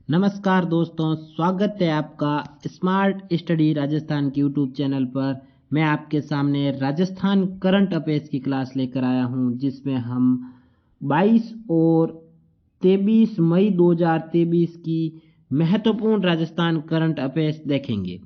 नमस्कार दोस्तों, स्वागत है आपका स्मार्ट स्टडी राजस्थान के यूट्यूब चैनल पर। मैं आपके सामने राजस्थान करंट अफेयर्स की क्लास लेकर आया हूं, जिसमें हम 22 और 23 मई 2023 की महत्वपूर्ण राजस्थान करंट अफेयर्स देखेंगे।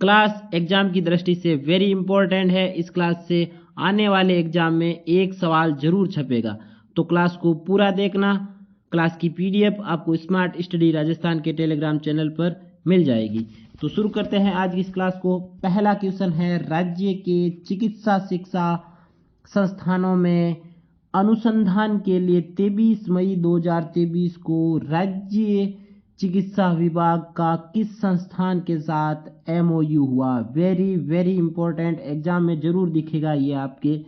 क्लास एग्जाम की दृष्टि से वेरी इंपॉर्टेंट है। इस क्लास से आने वाले एग्जाम में एक सवाल जरूर छपेगा, तो क्लास को पूरा देखना। क्लास की पीडीएफ आपको स्मार्ट स्टडी राजस्थान के टेलीग्राम चैनल पर मिल जाएगी। तो शुरू करते हैं आज की इस क्लास को। पहला क्वेश्चन है, राज्य के चिकित्सा शिक्षा संस्थानों में अनुसंधान के लिए 23 मई 2023 को राज्य चिकित्सा विभाग का किस संस्थान के साथ एमओयू हुआ। वेरी वेरी इंपॉर्टेंट, एग्जाम में जरूर दिखेगा ये आपके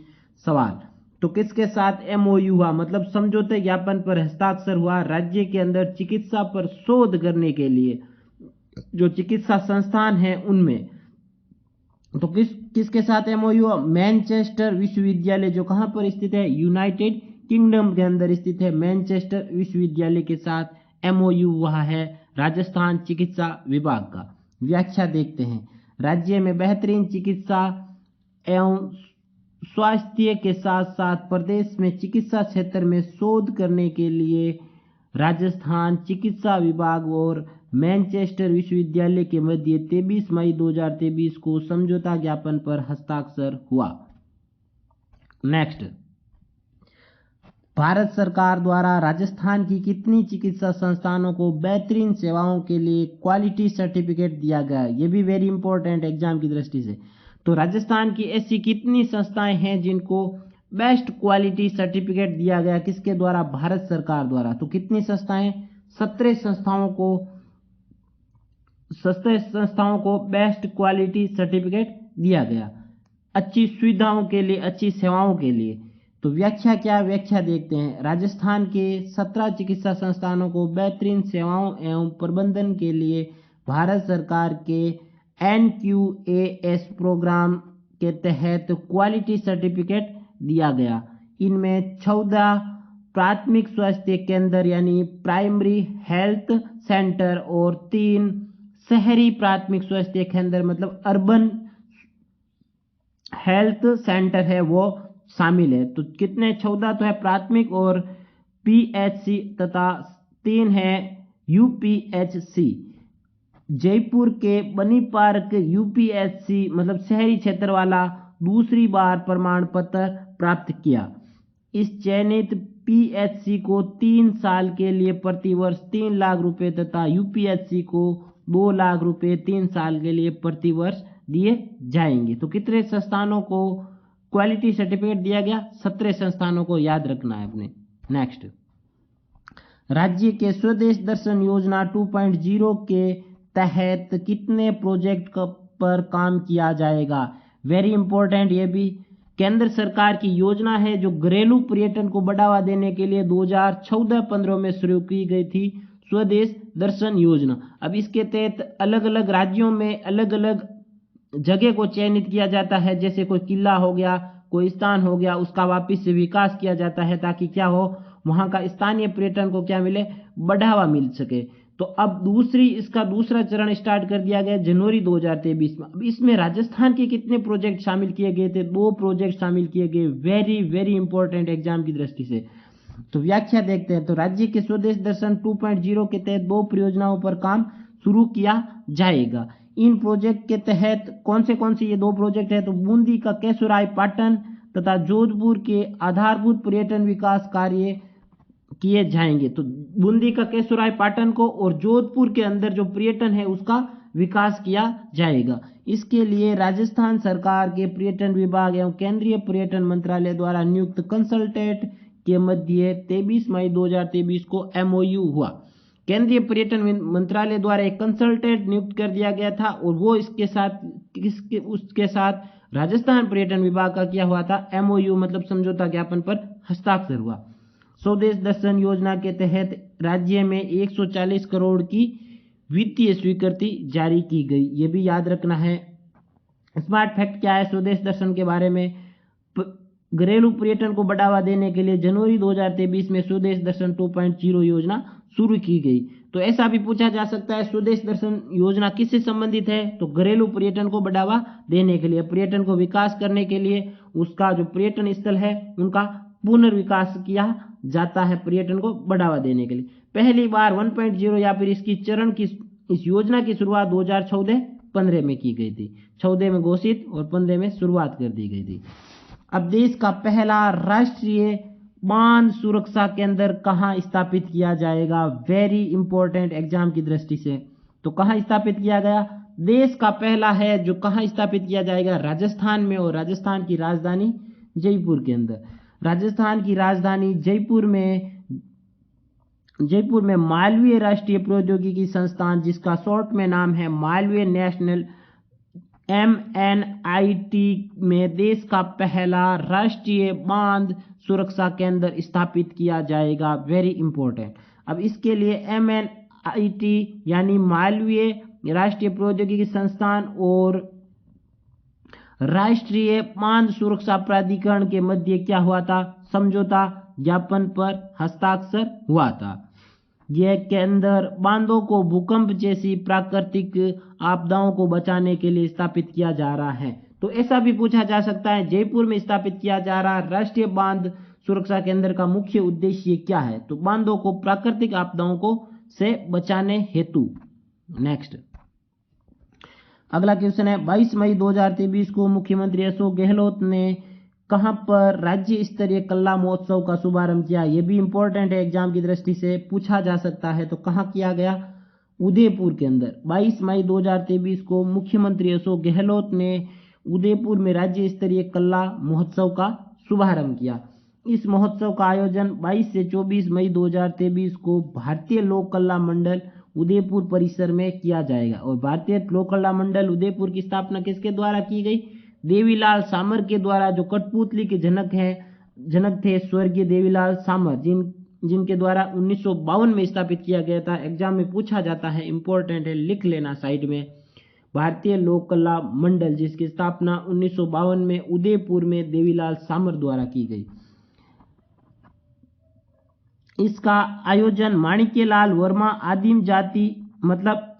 सवाल। तो किसके साथ एमओयू हुआ, मतलब समझौते ज्ञापन पर हस्ताक्षर हुआ राज्य के अंदर चिकित्सा पर शोध करने के लिए जो चिकित्सा संस्थान है उनमें। तो किसके साथ एमओयू हुआ? मैनचेस्टर विश्वविद्यालय, जो कहां पर स्थित है? यूनाइटेड किंगडम के अंदर स्थित है। मैनचेस्टर विश्वविद्यालय के साथ एमओयू हुआ है राजस्थान चिकित्सा विभाग का। व्याख्या देखते हैं। राज्य में बेहतरीन चिकित्सा एवं स्वास्थ्य के साथ साथ प्रदेश में चिकित्सा क्षेत्र में शोध करने के लिए राजस्थान चिकित्सा विभाग और मैनचेस्टर विश्वविद्यालय के मध्य 23 मई 2023 को समझौता ज्ञापन पर हस्ताक्षर हुआ। नेक्स्ट, भारत सरकार द्वारा राजस्थान की कितनी चिकित्सा संस्थानों को बेहतरीन सेवाओं के लिए क्वालिटी सर्टिफिकेट दिया गया? ये भी वेरी इंपॉर्टेंट एग्जाम की दृष्टि से। तो राजस्थान की ऐसी कितनी संस्थाएं हैं जिनको बेस्ट क्वालिटी सर्टिफिकेट दिया गया? किसके द्वारा? भारत सरकार द्वारा। तो कितनी संस्थाएं? 17 संस्थाओं को बेस्ट क्वालिटी सर्टिफिकेट दिया गया, अच्छी सुविधाओं के लिए, अच्छी सेवाओं के लिए। तो व्याख्या क्या? व्याख्या देखते हैं। राजस्थान के 17 चिकित्सा संस्थानों को बेहतरीन सेवाओं एवं प्रबंधन के लिए भारत सरकार के NQAS प्रोग्राम के तहत क्वालिटी सर्टिफिकेट दिया गया। इनमें 14 प्राथमिक स्वास्थ्य केंद्र यानी प्राइमरी हेल्थ सेंटर और 3 शहरी प्राथमिक स्वास्थ्य केंद्र मतलब अर्बन हेल्थ सेंटर है वो शामिल है। तो कितने? 14 तो है प्राथमिक और PHC तथा 3 है UPHC। जयपुर के बनी पार्क UPHC मतलब शहरी क्षेत्र वाला दूसरी बार प्रमाण पत्र प्राप्त किया। इस चयनित PHC को 3 साल के लिए प्रतिवर्ष 3 लाख रुपए तथा UPHC को 2 लाख रुपए 3 साल के लिए प्रतिवर्ष दिए जाएंगे। तो कितने संस्थानों को क्वालिटी सर्टिफिकेट दिया गया? 17 संस्थानों को याद रखना है अपने। नेक्स्ट, राज्य के स्वदेश दर्शन योजना 2.0 के तहत कितने प्रोजेक्ट पर काम किया जाएगा? वेरी इंपॉर्टेंट, ये भी केंद्र सरकार की योजना है जो घरेलू पर्यटन को बढ़ावा देने के लिए 2014-15 में शुरू की गई थी, स्वदेश दर्शन योजना। अब इसके तहत अलग अलग राज्यों में अलग अलग जगह को चयनित किया जाता है, जैसे कोई किला हो गया, कोई स्थान हो गया, उसका वापस से विकास किया जाता है ताकि क्या हो, वहां का स्थानीय पर्यटन को क्या मिले? बढ़ावा मिल सके। तो अब इसका दूसरा चरण स्टार्ट कर दिया गया जनवरी 2023 में। अब इसमें राजस्थान के कितने प्रोजेक्ट शामिल किए गए थे? 2 प्रोजेक्ट शामिल किए गए। वेरी वेरी इंपॉर्टेंट एग्जाम की दृष्टि से। तो व्याख्या देखते हैं। तो राज्य के स्वदेश दर्शन 2.0 के तहत 2 परियोजनाओं पर काम शुरू किया जाएगा। इन प्रोजेक्ट के तहत कौन से ये 2 प्रोजेक्ट है? तो बूंदी का केशोराय पाटन तथा जोधपुर के आधारभूत पर्यटन विकास कार्य किए जाएंगे। तो बूंदी का केशोराय पाटन को और जोधपुर के अंदर जो पर्यटन है उसका विकास किया जाएगा। इसके लिए राजस्थान सरकार के पर्यटन विभाग एवं केंद्रीय पर्यटन मंत्रालय द्वारा नियुक्त कंसल्टेंट के मध्य 23 मई 2023 को एमओयू हुआ। केंद्रीय पर्यटन मंत्रालय द्वारा एक कंसल्टेंट नियुक्त कर दिया गया था और वो उसके साथ राजस्थान पर्यटन विभाग का किया हुआ था एमओयू मतलब समझौता ज्ञापन पर हस्ताक्षर हुआ। स्वदेश दर्शन योजना के तहत राज्य में 140 करोड़ की वित्तीय स्वीकृति जारी की गई। ये भी याद रखना है। स्मार्ट फैक्ट क्या है स्वदेश दर्शन के बारे में? घरेलू पर्यटन को बढ़ावा देने के लिए जनवरी 2023 में स्वदेश दर्शन 2.0 योजना शुरू की गई। तो ऐसा भी पूछा जा सकता है स्वदेश दर्शन योजना किससे संबंधित है, तो घरेलू पर्यटन को बढ़ावा देने के लिए, पर्यटन को विकास करने के लिए, उसका जो पर्यटन स्थल है उनका पुनर्विकास किया जाता है पर्यटन को बढ़ावा देने के लिए। पहली बार 1.0 या फिर इसकी चरण की इस योजना की शुरुआत 2014-15 में की गई थी। 14 में घोषित और 15 में शुरुआत कर दी गई थी। अब देश का पहला राष्ट्रीय बांध सुरक्षा केंद्र कहाँ स्थापित किया जाएगा, वेरी इंपॉर्टेंट एग्जाम की दृष्टि से। तो कहाँ स्थापित किया गया, देश का पहला है जो कहाँ स्थापित किया जाएगा, राजस्थान में, और राजस्थान की राजधानी जयपुर के अंदर। राजस्थान की राजधानी जयपुर में मालवीय राष्ट्रीय प्रौद्योगिकी संस्थान, जिसका शॉर्ट में नाम है मालवीय नेशनल MNIT, में देश का पहला राष्ट्रीय बांध सुरक्षा केंद्र स्थापित किया जाएगा, वेरी इंपॉर्टेंट। अब इसके लिए MNIT यानी मालवीय राष्ट्रीय प्रौद्योगिकी संस्थान और राष्ट्रीय बांध सुरक्षा प्राधिकरण के मध्य क्या हुआ था, समझौता ज्ञापन पर हस्ताक्षर हुआ था। यह केंद्र बांधों को भूकंप जैसी प्राकृतिक आपदाओं को बचाने के लिए स्थापित किया जा रहा है। तो ऐसा भी पूछा जा सकता है जयपुर में स्थापित किया जा रहा राष्ट्रीय बांध सुरक्षा केंद्र का मुख्य उद्देश्य क्या है, तो बांधों को प्राकृतिक आपदाओं को से बचाने हेतु। नेक्स्ट अगला क्वेश्चन है, 22 मई 2023 को मुख्यमंत्री अशोक गहलोत ने कहां पर राज्य स्तरीय कला महोत्सव का शुभारंभ किया, यह भी इंपॉर्टेंट है एग्जाम की दृष्टि से, पूछा जा सकता है। तो कहां किया गया, उदयपुर के अंदर। 22 मई 2023 को मुख्यमंत्री अशोक गहलोत ने उदयपुर में राज्य स्तरीय कला महोत्सव का शुभारंभ किया। इस महोत्सव का आयोजन 22 से 24 मई 2023 को भारतीय लोक कला मंडल उदयपुर परिसर में किया जाएगा। और भारतीय लोक कला मंडल उदयपुर की स्थापना किसके द्वारा की गई, देवीलाल सामर के द्वारा, जो कठपुतली के जनक थे स्वर्गीय देवीलाल सामर, जिनके द्वारा 1952 में स्थापित किया गया था। एग्जाम में पूछा जाता है, इंपॉर्टेंट है, लिख लेना साइड में। भारतीय लोक कला मंडल जिसकी स्थापना 1952 में उदयपुर में देवीलाल सामर द्वारा की गई। इसका आयोजन माणिक्यलाल वर्मा आदिम जाति, मतलब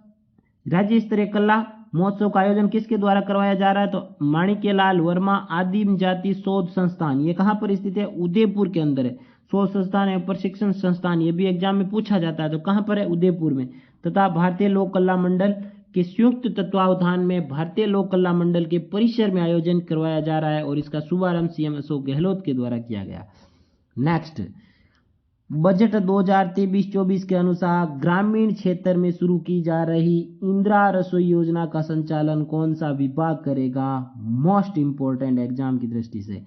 राज्य स्तरीय कला महोत्सव का आयोजन किसके द्वारा करवाया जा रहा है, तो माणिक्यलाल वर्मा आदिम जाति शोध संस्थान, ये कहां पर स्थित है, उदयपुर के अंदर है। शोध संस्थान एवं प्रशिक्षण संस्थान, ये भी एग्जाम में पूछा जाता है, तो कहां पर है, उदयपुर में। तथा भारतीय लोक कला मंडल के संयुक्त तत्वावधान में भारतीय लोक कला मंडल के परिसर में आयोजन करवाया जा रहा है और इसका शुभारंभ सीएम अशोक गहलोत के द्वारा किया गया। नेक्स्ट बजट 2023-24 के अनुसार ग्रामीण क्षेत्र में शुरू की जा रही इंदिरा रसोई योजना का संचालन कौन सा विभाग करेगा, मोस्ट इंपोर्टेंट एग्जाम की दृष्टि से।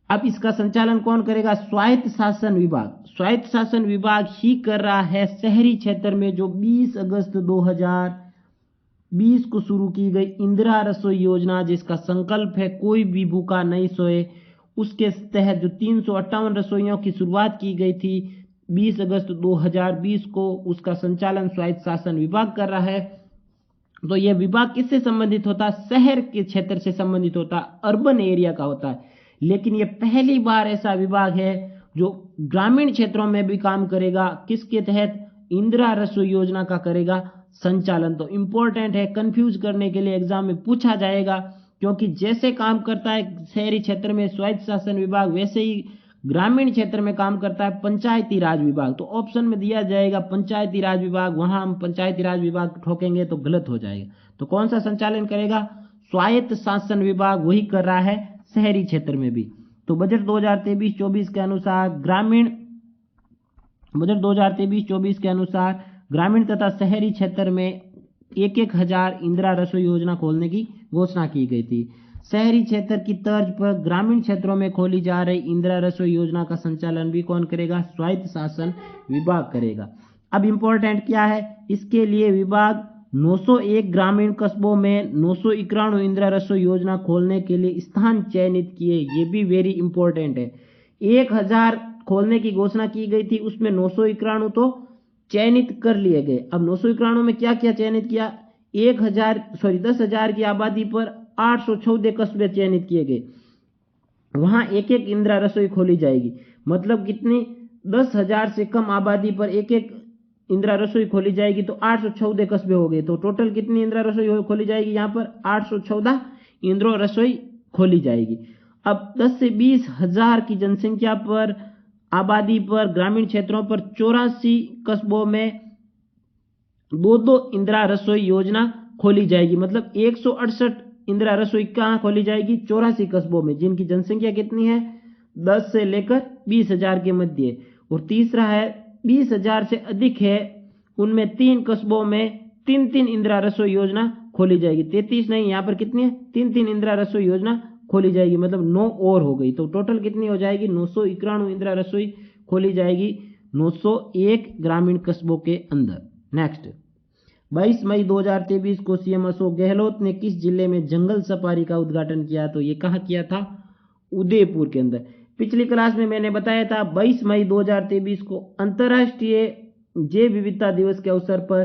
अब इसका संचालन कौन करेगा, स्वायत्त शासन विभाग। स्वायत्त शासन विभाग ही कर रहा है शहरी क्षेत्र में जो 20 अगस्त 2020 को शुरू की गई इंदिरा रसोई योजना, जिसका संकल्प है कोई भी भूखा नहीं सोए। उसके तहत जो 358 रसोइयों की शुरुआत की गई थी 20 अगस्त 2020 को, उसका संचालन स्वायत्त शासन विभाग कर रहा है। तो यह विभाग किससे संबंधित होता है, शहर के क्षेत्र से संबंधित होता है, अर्बन एरिया का होता है। लेकिन यह पहली बार ऐसा विभाग है जो ग्रामीण क्षेत्रों में भी काम करेगा। किसके तहत, इंदिरा रसोई योजना का करेगा संचालन। तो इंपॉर्टेंट है, कंफ्यूज करने के लिए एग्जाम में पूछा जाएगा, क्योंकि जैसे काम करता है शहरी क्षेत्र में स्वायत्त शासन विभाग, वैसे ही ग्रामीण क्षेत्र में काम करता है पंचायती राज विभाग। तो ऑप्शन में दिया जाएगा पंचायती राज विभाग, वहां हम पंचायती राज विभाग ठोकेंगे तो गलत हो जाएगा। तो कौन सा संचालन करेगा, स्वायत्त शासन विभाग, वही कर रहा है शहरी क्षेत्र में भी। तो बजट 2023-24 के अनुसार ग्रामीण तथा शहरी क्षेत्र में 1,000 इंदिरा रसोई योजना खोलने की घोषणा की गई थी। शहरी क्षेत्र की तर्ज पर ग्रामीण क्षेत्रों में खोली जा रही इंदिरा रसोई योजना का संचालन भी कौन करेगा, स्वायत्त शासन विभाग करेगा। अब इंपॉर्टेंट क्या है, इसके लिए विभाग 901 ग्रामीण कस्बों में 991 इंदिरा रसोई योजना खोलने के लिए स्थान चयनित किए। ये भी वेरी इंपॉर्टेंट है। 1000 खोलने की घोषणा की गई थी, उसमें 991 तो चयनित कर लिए गए। अब 991 में क्या क्या चयनित किया, 10,000 की आबादी पर 814 कस्बे चयनित किए गए। वहां एक इंदिरा रसोई खोली जाएगी। मतलब कितनी, 10,000 से कम आबादी पर एक इंदिरा रसोई खोली जाएगी तो 814 कस्बे हो गए। तो टोटल कितनी इंदिरा रसोई खोली जाएगी? यहाँ पर 814 इंदिरा रसोई खोली जाएगी। अब 10 से 20 हजार की जनसंख्या पर, आबादी पर, ग्रामीण क्षेत्रों पर 84 कस्बों में 2-2 इंदिरा रसोई योजना खोली जाएगी। मतलब 168 इंदिरा रसोई कहाँ खोली जाएगी? 84 कस्बों में, जिनकी जनसंख्या कितनी है? 10 से लेकर 20 हजार के मध्य। और तीसरा है 20 हजार से अधिक है, उनमें 3 कस्बों में 3-3 इंदिरा रसोई योजना खोली जाएगी। 33 नहीं, यहाँ पर कितनी है? 3-3 इंदिरा रसोई योजना खोली जाएगी, मतलब 9 और हो गई। तो टोटल कितनी हो जाएगी? 991 इंदिरा रसोई खोली जाएगी 901 ग्रामीण कस्बों के अंदर। नेक्स्ट, 22 मई 2023 को सीएम अशोक गहलोत ने किस जिले में जंगल सफारी का उद्घाटन किया? तो ये कहाँ किया था? उदयपुर के अंदर। पिछली क्लास में मैंने बताया था 22 मई 2023 को अंतर्राष्ट्रीय जैव विविधता दिवस के अवसर पर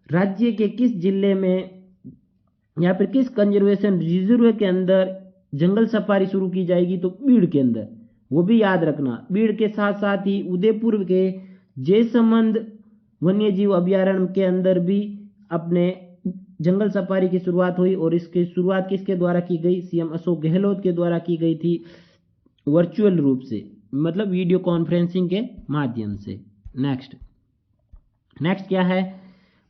राज्य के किस जिले में या फिर किस कंजर्वेशन रिजर्व के अंदर जंगल सफारी शुरू की जाएगी? तो बीड़ के अंदर। वो भी याद रखना, बीड़ के साथ साथ ही उदयपुर के जयसमंद वन्यजीव अभ्यारण्य के अंदर भी अपने जंगल सफारी की शुरुआत हुई। और इसकी शुरुआत किसके द्वारा की गई? सीएम अशोक गहलोत के द्वारा की गई थी, वर्चुअल रूप से, मतलब वीडियो कॉन्फ्रेंसिंग के माध्यम से। नेक्स्ट क्या है?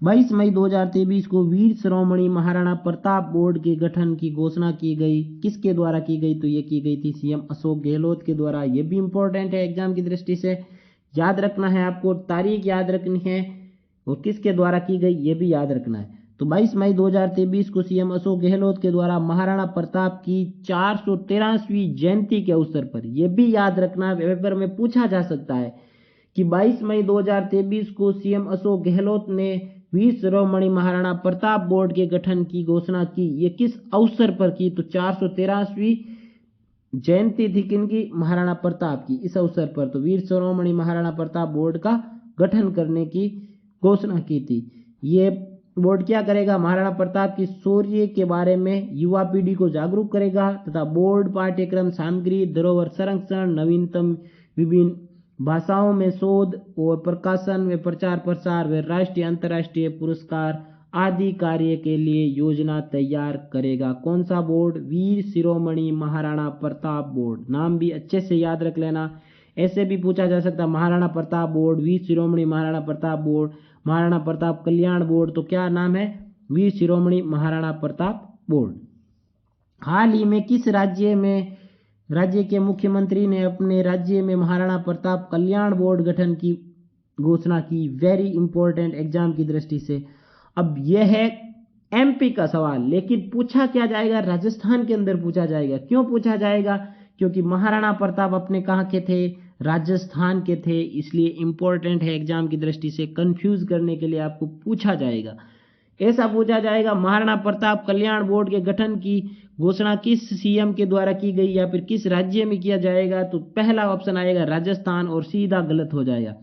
22 मई 2023 को वीर शिरोमणि महाराणा प्रताप बोर्ड के गठन की घोषणा की गई। किसके द्वारा की गई? तो ये की गई थी सीएम अशोक गहलोत के द्वारा। ये भी इंपॉर्टेंट है एग्जाम की दृष्टि से, याद रखना है आपको, तारीख याद रखनी है और किसके द्वारा की गई ये भी याद रखना है। तो 22 मई 2023 को सीएम अशोक गहलोत के द्वारा महाराणा प्रताप की 413वीं जयंती के अवसर पर, यह भी याद रखना, पेपर में पूछा जा सकता है कि 22 मई 2023 को सीएम अशोक गहलोत ने वीर शिरोमणि महाराणा प्रताप बोर्ड के गठन की घोषणा की। ये किस अवसर पर की? तो 413वीं जयंती थी किनकी? महाराणा प्रताप की। इस अवसर पर तो वीर शिरोमणि महाराणा प्रताप बोर्ड का गठन करने की घोषणा की थी। ये बोर्ड क्या करेगा? महाराणा प्रताप की शौर्य के बारे में युवा पीढ़ी को जागरूक करेगा तथा बोर्ड पाठ्यक्रम सामग्री, धरोहर संरक्षण, नवीनतम विभिन्न भाषाओं में शोध और प्रकाशन व प्रचार प्रसार व राष्ट्रीय अंतर्राष्ट्रीय पुरस्कार आदि कार्य के लिए योजना तैयार करेगा। कौन सा बोर्ड? वीर शिरोमणि महाराणा प्रताप बोर्ड। नाम भी अच्छे से याद रख लेना, ऐसे भी पूछा जा सकता है महाराणा प्रताप बोर्ड, वीर शिरोमणि महाराणा प्रताप बोर्ड, महाराणा प्रताप कल्याण बोर्ड। तो क्या नाम है? वीर शिरोमणि महाराणा प्रताप बोर्ड। हाल ही में किस राज्य के मुख्यमंत्री ने अपने राज्य में महाराणा प्रताप कल्याण बोर्ड गठन की घोषणा की? वेरी इंपॉर्टेंट एग्जाम की दृष्टि से। अब यह है एमपी का सवाल, लेकिन पूछा क्या जाएगा? राजस्थान के अंदर पूछा जाएगा। क्यों पूछा जाएगा? क्योंकि महाराणा प्रताप अपने कहाँ के थे? राजस्थान के थे, इसलिए इंपॉर्टेंट है एग्जाम की दृष्टि से। कंफ्यूज करने के लिए आपको पूछा जाएगा, ऐसा पूछा जाएगा महाराणा प्रताप कल्याण बोर्ड के गठन की घोषणा किस सीएम के द्वारा की गई या फिर किस राज्य में किया जाएगा? तो पहला ऑप्शन आएगा राजस्थान, और सीधा गलत हो जाएगा।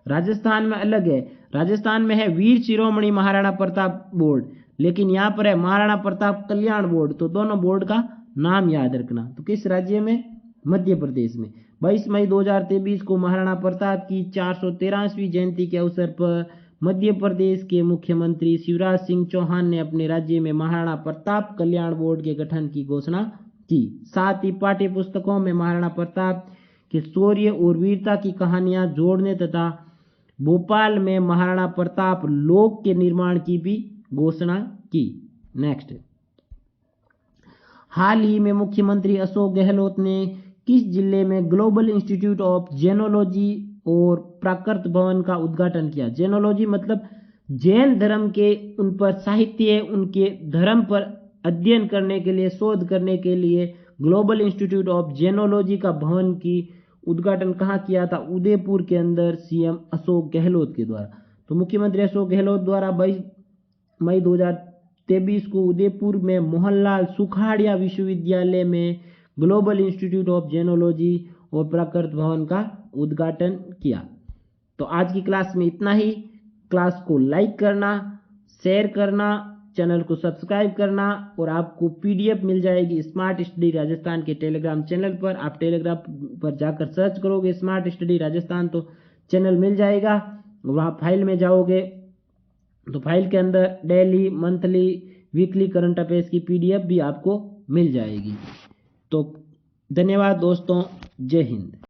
राजस्थान में अलग है, राजस्थान में है वीर शिरोमणि महाराणा प्रताप बोर्ड, लेकिन यहाँ पर है महाराणा प्रताप कल्याण बोर्ड। तो दोनों बोर्ड का नाम याद रखना। तो किस राज्य में? मध्य प्रदेश में। 22 मई 2023 को महाराणा प्रताप की 413वीं जयंती के अवसर पर मध्य प्रदेश के मुख्यमंत्री शिवराज सिंह चौहान ने अपने राज्य में महाराणा प्रताप कल्याण बोर्ड के गठन की घोषणा की। साथ ही पाठ्य पुस्तकों में महाराणा प्रताप के शौर्य और वीरता की कहानियां जोड़ने तथा भोपाल में महाराणा प्रताप लोक के निर्माण की भी घोषणा की। नेक्स्ट, हाल ही में मुख्यमंत्री अशोक गहलोत ने किस जिले में ग्लोबल इंस्टीट्यूट ऑफ जेनोलॉजी और प्राकृत भवन का उद्घाटन किया? जेनोलॉजी मतलब जैन धर्म के उन पर साहित्य, उनके धर्म पर अध्ययन करने के लिए, शोध करने के लिए ग्लोबल इंस्टीट्यूट ऑफ जेनोलॉजी का भवन की उद्घाटन कहाँ किया था? उदयपुर के अंदर, सीएम अशोक गहलोत के द्वारा। तो मुख्यमंत्री अशोक गहलोत द्वारा 22 मई 2023 को उदयपुर में मोहनलाल सुखाड़िया विश्वविद्यालय में ग्लोबल इंस्टीट्यूट ऑफ जेनोलॉजी और प्राकृत भवन का उद्घाटन किया। तो आज की क्लास में इतना ही। क्लास को लाइक करना, शेयर करना, चैनल को सब्सक्राइब करना, और आपको पीडीएफ मिल जाएगी स्मार्ट स्टडी राजस्थान के टेलीग्राम चैनल पर। आप टेलीग्राम पर जाकर सर्च करोगे स्मार्ट स्टडी राजस्थान तो चैनल मिल जाएगा। वहाँ फाइल में जाओगे तो फाइल के अंदर daily, monthly, weekly current affairs की PDF भी आपको मिल जाएगी। तो धन्यवाद दोस्तों, जय हिंद।